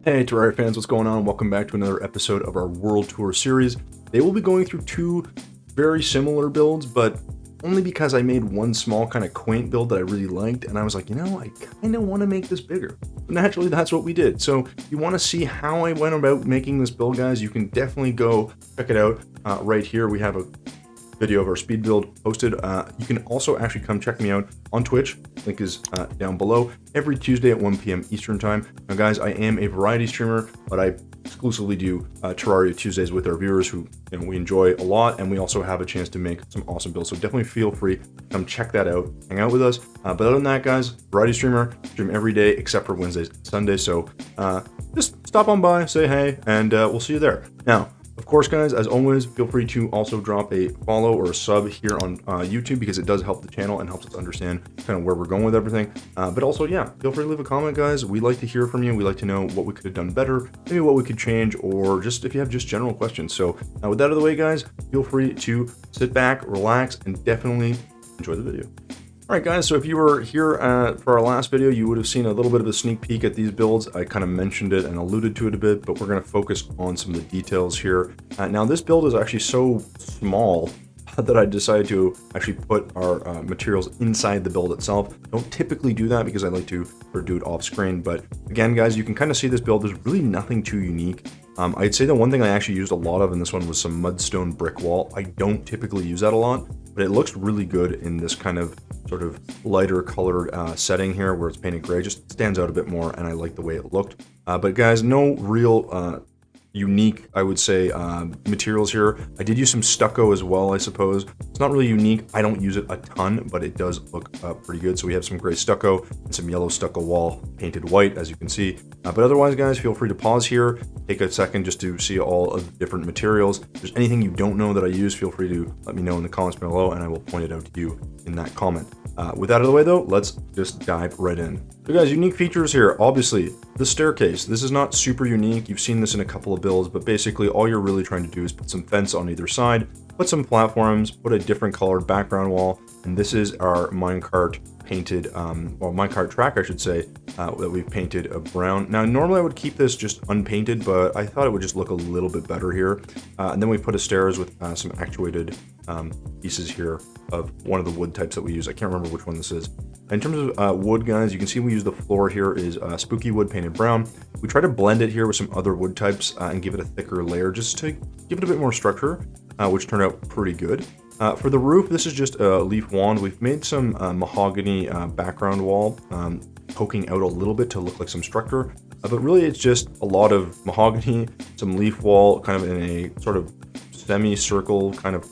Hey Terraria fans, what's going on? Welcome back to another episode of our World Tour series. They will be going through two very similar builds, but only because I made one small kind of quaint build that I really liked, and I was like, I kind of want to make this bigger. But naturally, that's what we did. So if you want to see how I went about making this build, guys, you can definitely go check it out right here. We have a video of our speed build posted. You can also actually come check me out on Twitch. Link is down below every Tuesday at 1 p.m. Eastern time. Now, guys, I am a variety streamer, but I exclusively do Terraria Tuesdays with our viewers who we enjoy a lot, and we also have a chance to make some awesome builds. So definitely feel free to come check that out, hang out with us. But other than that, guys, variety streamer, stream every day except for Wednesdays and Sundays. So just stop on by, say hey, and we'll see you there. Now, of course, guys, as always, feel free to also drop a follow or a sub here on YouTube, because it does help the channel and helps us understand kind of where we're going with everything. But also, yeah, feel free to leave a comment, guys. We like to hear from you. We like to know what we could have done better, maybe what we could change, or just if you have just general questions. So with that out of the way, guys, feel free to sit back, relax, and definitely enjoy the video. Alright guys, so if you were here for our last video, you would have seen a little bit of a sneak peek at these builds. I kind of mentioned it and alluded to it a bit, but we're going to focus on some of the details here. Now this build is actually so small that I decided to actually put our materials inside the build itself. I don't typically do that because I like to do it off screen, but again guys, you can kind of see this build. There's really nothing too unique. I'd say the one thing I actually used a lot of in this one was some mudstone brick wall. I don't typically use that a lot, but it looks really good in this kind of sort of lighter colored setting here where it's painted gray. Just stands out a bit more, and I like the way it looked. But guys, no real unique, I would say, materials here. I did use some stucco as well, I suppose. It's not really unique. I don't use it a ton, but it does look pretty good. So we have some gray stucco and some yellow stucco wall painted white, as you can see. But otherwise, guys, feel free to pause here, take a second just to see all of the different materials. If there's anything you don't know that I use, feel free to let me know in the comments below, and I will point it out to you in that comment. With that out of the way, though, let's just dive right in. So guys, unique features here. Obviously, the staircase. This is not super unique. You've seen this in a couple of builds, but basically all you're really trying to do is put some fence on either side, put some platforms, put a different colored background wall, and this is our minecart painted, or minecart track, I should say, that we've painted brown. Now, normally I would keep this just unpainted, but I thought it would just look a little bit better here. And then we put a stairs with some actuated pieces here of one of the wood types that we use. I can't remember which one this is. In terms of wood, guys, you can see we use the floor here is spooky wood painted brown. We try to blend it here with some other wood types and give it a thicker layer just to give it a bit more structure, which turned out pretty good. For the roof, this is just a leaf wand. We've made some mahogany background wall poking out a little bit to look like some structure, but really it's just a lot of mahogany, some leaf wall kind of in a sort of semicircle kind of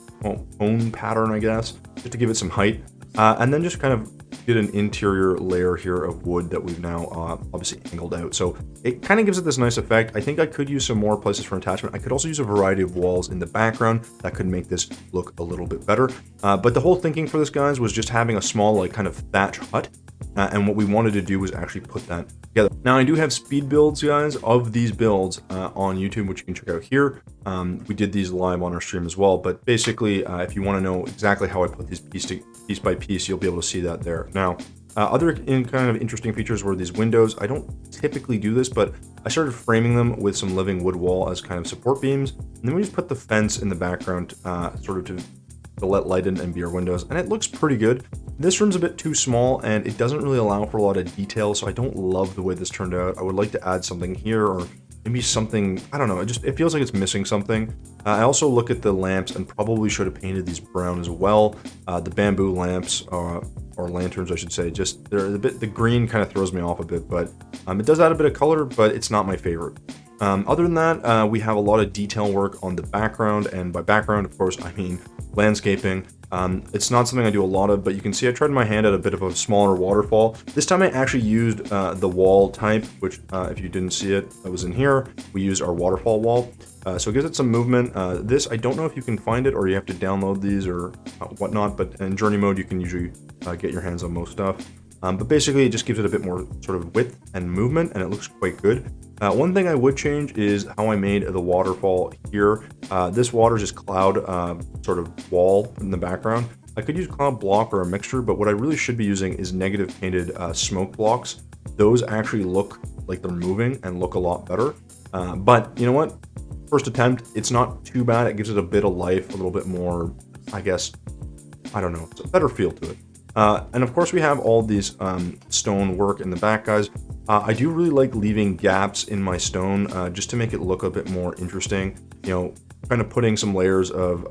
cone pattern, I guess, just to give it some height, and then just kind of did an interior layer here of wood that we've now obviously angled out. So it kind of gives it this nice effect. I think I could use some more places for attachment. I could also use a variety of walls in the background that could make this look a little bit better. But the whole thinking for this, guys, was just having a small like kind of thatch hut. And what we wanted to do was actually put that together. Now, I do have speed builds, guys, of these builds on YouTube, which you can check out here. We did these live on our stream as well. But basically, if you want to know exactly how I put these piece by piece, you'll be able to see that there. Now, other kind of interesting features were these windows. I don't typically do this, but I started framing them with some living wood wall as kind of support beams. And then we just put the fence in the background sort of to let light in and be our windows. And it looks pretty good. This room's a bit too small and it doesn't really allow for a lot of detail, so I don't love the way this turned out. I would like to add something here, or maybe something, I don't know, it feels like it's missing something. I also look at the lamps and probably should have painted these brown as well. The bamboo lamps, or lanterns I should say, just the green kind of throws me off a bit, but it does add a bit of color, but it's not my favorite. Other than that, we have a lot of detail work on the background, and by background, of course, I mean landscaping. It's not something I do a lot of, but you can see I tried my hand at a bit of a smaller waterfall. This time I actually used the wall type, which if you didn't see it, that was in here. We used our waterfall wall. So it gives it some movement. This, I don't know if you can find it or you have to download these or whatnot, but in journey mode, you can usually get your hands on most stuff. But basically, it just gives it a bit more sort of width and movement, and it looks quite good. One thing I would change is how I made the waterfall here. This water is just cloud sort of wall in the background. I could use cloud block or a mixture, but what I really should be using is negative painted smoke blocks. those actually look like they're moving and look a lot better. But you know what? First attempt, it's not too bad. It gives it a bit of life, a little bit more, I guess, I don't know, it's a better feel to it. And of course we have all these stone work in the back, guys. I do really like leaving gaps in my stone just to make it look a bit more interesting. You know, kind of putting some layers of,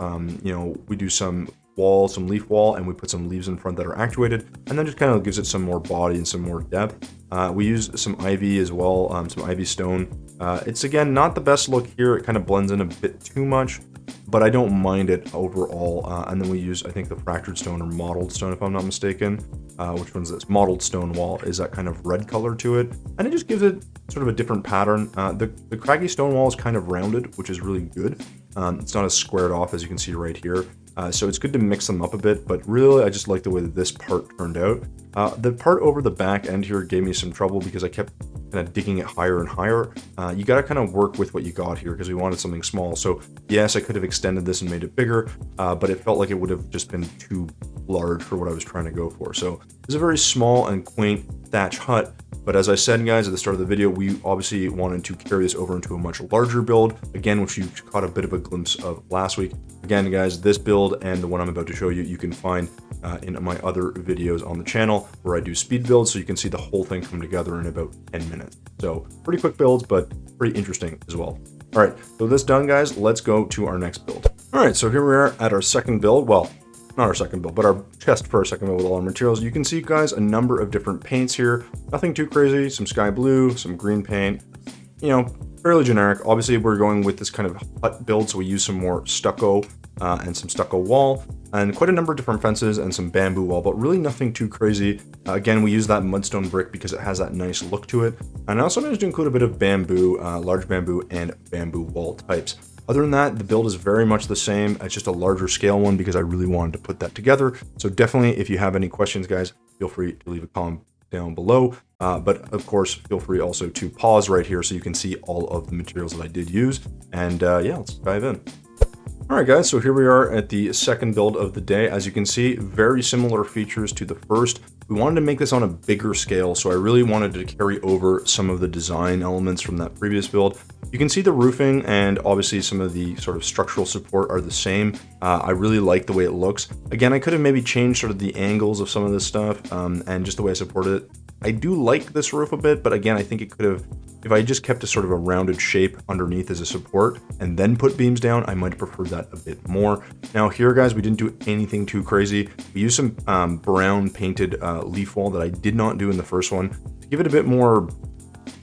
you know, we do some wall, some leaf wall, and we put some leaves in front that are actuated, and then just kind of gives it some more body and some more depth. We use some ivy as well, some ivy stone. It's again not the best look here. It kind of blends in a bit too much, but I don't mind it overall. And then we use, I think, the fractured stone or mottled stone, if I'm not mistaken. Which one's this? Mottled stone wall is that kind of red color to it, and it just gives it sort of a different pattern. The craggy stone wall is kind of rounded, which is really good. It's not as squared off as you can see right here. So it's good to mix them up a bit, but really I just like the way that this part turned out. The part over the back end here gave me some trouble because I kept kind of digging it higher and higher. You got to kind of work with what you got here because we wanted something small. So yes, I could have extended this and made it bigger, but it felt like it would have just been too large for what I was trying to go for. So it's a very small and quaint thatch hut. But as I said, guys, at the start of the video, we obviously wanted to carry this over into a much larger build, again, which you caught a bit of a glimpse of last week. Again, guys, this build and the one I'm about to show you, you can find in my other videos on the channel where I do speed builds, so you can see the whole thing come together in about 10 minutes. So pretty quick builds, but pretty interesting as well. All right, so this done, guys, let's go to our next build. All right, so here we are at our second build. Well, not our second build, but our chest for our second build with all our materials. You can see, guys, a number of different paints here. Nothing too crazy. Some sky blue, some green paint, you know, fairly generic. Obviously, we're going with this kind of hut build, so we use some more stucco and some stucco wall, and quite a number of different fences and some bamboo wall, but really nothing too crazy. Again, we use that mudstone brick because it has that nice look to it. And I also managed to include a bit of bamboo, large bamboo, and bamboo wall types. Other than that, the build is very much the same. It's just a larger scale one because I really wanted to put that together. So definitely, if you have any questions, guys, feel free to leave a comment down below. But of course, feel free also to pause right here so you can see all of the materials that I did use. And yeah, let's dive in. All right, guys, so here we are at the second build of the day. As you can see, very similar features to the first. We wanted to make this on a bigger scale, so I really wanted to carry over some of the design elements from that previous build. You can see the roofing and obviously some of the sort of structural support are the same. I really like the way it looks. Again, I could have maybe changed sort of the angles of some of this stuff and just the way I supported it. I do like this roof a bit, but again, I think it could have, if I just kept a sort of a rounded shape underneath as a support and then put beams down, I might prefer that a bit more. Now here, guys, we didn't do anything too crazy. We used some brown painted leaf wall that I did not do in the first one to give it a bit more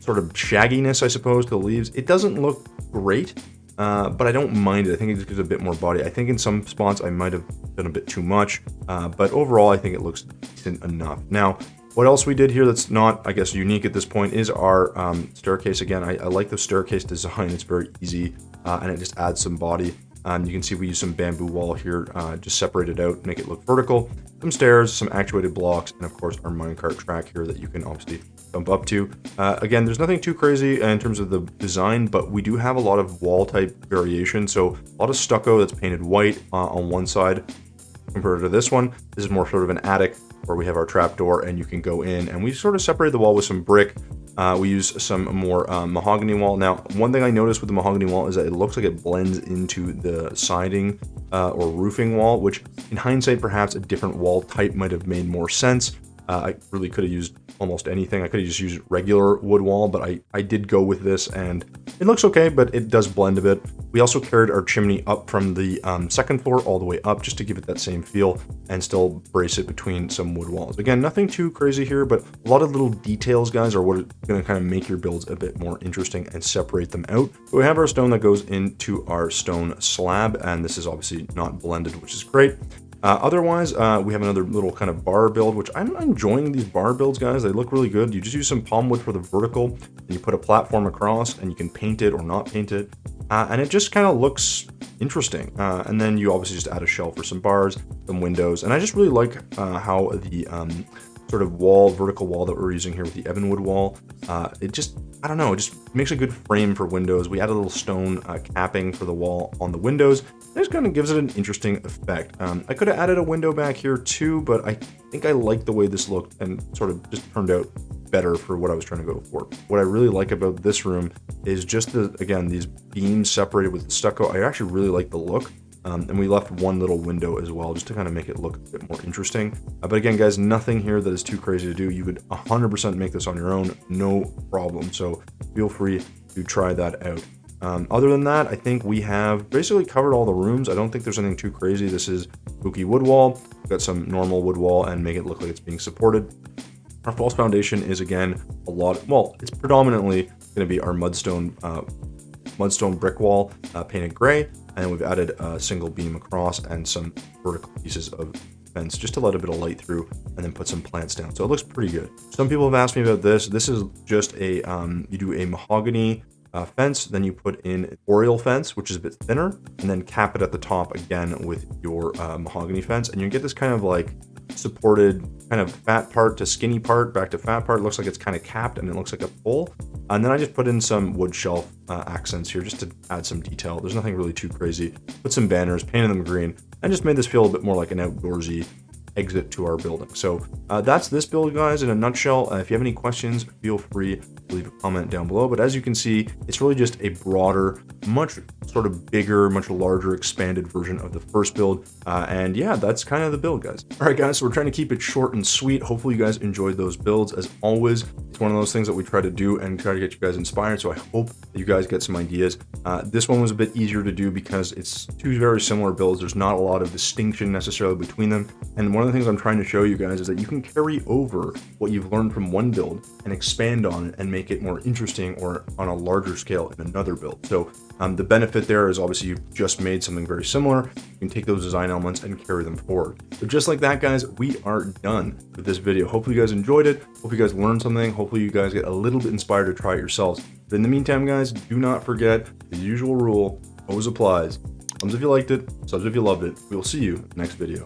sort of shagginess, I suppose, to the leaves. It doesn't look great, but I don't mind it. I think it just gives a bit more body. I think in some spots I might have done a bit too much, but overall I think it looks decent enough. Now, what else we did here that's not, I guess, unique at this point is our staircase. Again, I like the staircase design. It's very easy, and it just adds some body. You can see we use some bamboo wall here, just separate it out, make it look vertical. Some stairs, some actuated blocks, and of course our minecart track here that you can obviously jump up to. Again, there's nothing too crazy in terms of the design, but we do have a lot of wall type variation. So a lot of stucco that's painted white on one side compared to this one. This is more sort of an attic where we have our trapdoor and you can go in, and we sort of separate the wall with some brick. We use some more mahogany wall. Now, one thing I noticed with the mahogany wall is that it looks like it blends into the siding or roofing wall, which in hindsight, perhaps a different wall type might have made more sense. I really could have used almost anything. I could have just used regular wood wall, but I did go with this, and it looks okay, but it does blend a bit. We also carried our chimney up from the second floor all the way up just to give it that same feel and still brace it between some wood walls. Again, nothing too crazy here, but a lot of little details, guys, are what are going to kind of make your builds a bit more interesting and separate them out. So we have our stone that goes into our stone slab, and this is obviously not blended, which is great. Otherwise, we have another little kind of bar build, which I'm enjoying these bar builds, guys. They look really good. You just use some palm wood for the vertical, and you put a platform across, and you can paint it or not paint it. And it just kind of looks interesting. And then you obviously just add a shelf for some bars, some windows. And I just really like how the sort of wall, vertical wall that we're using here with the Evanwood wall, it just, I don't know, it just makes a good frame for windows. We add a little stone capping for the wall on the windows. It just kind of gives it an interesting effect. I could have added a window back here too, but I think I like the way this looked and sort of just turned out better for what I was trying to go for. What I really like about this room is just again, these beams separated with the stucco. I actually really like the look. And we left one little window as well, just to kind of make it look a bit more interesting. But again, guys, nothing here that is too crazy to do. You could 100% make this on your own, no problem. So feel free to try that out. Other than that, I think we have basically covered all the rooms. I don't think there's anything too crazy. This is spooky wood wall. We've got some normal wood wall and make it look like it's being supported. Our false foundation is, again, it's predominantly going to be our mudstone brick wall painted gray. And we've added a single beam across and some vertical pieces of fence just to let a bit of light through, and then put some plants down. So it looks pretty good. Some people have asked me about this. This is just a, you do a mahogany fence, then you put in oriole fence, which is a bit thinner, and then cap it at the top again with your mahogany fence. And you get this kind of like supported kind of fat part to skinny part back to fat part. It looks like it's kind of capped and it looks like a pole. And then I just put in some wood shelf accents here just to add some detail. There's nothing really too crazy. Put some banners, painted them green, and just made this feel a bit more like an outdoorsy exit to our building. So that's this build, guys, in a nutshell. If you have any questions, feel free to leave a comment down below. But as you can see, it's really just a broader, much sort of bigger, much larger, expanded version of the first build. And yeah, that's kind of the build, guys. All right, guys, so we're trying to keep it short and sweet. Hopefully you guys enjoyed those builds. As always, it's one of those things that we try to do and try to get you guys inspired. So I hope that you guys get some ideas. This one was a bit easier to do because it's two very similar builds. There's not a lot of distinction necessarily between them. And one of the things I'm trying to show you guys is that you can carry over what you've learned from one build and expand on it and make it more interesting or on a larger scale in another build. So the benefit there is obviously you've just made something very similar. You can take those design elements and carry them forward. So just like that, guys, we are done with this video. Hopefully you guys enjoyed it. Hope you guys learned something. Hopefully you guys get a little bit inspired to try it yourselves. But in the meantime, guys, do not forget the usual rule always applies. Thumbs if you liked it, subs if you loved it. We'll see you in the next video.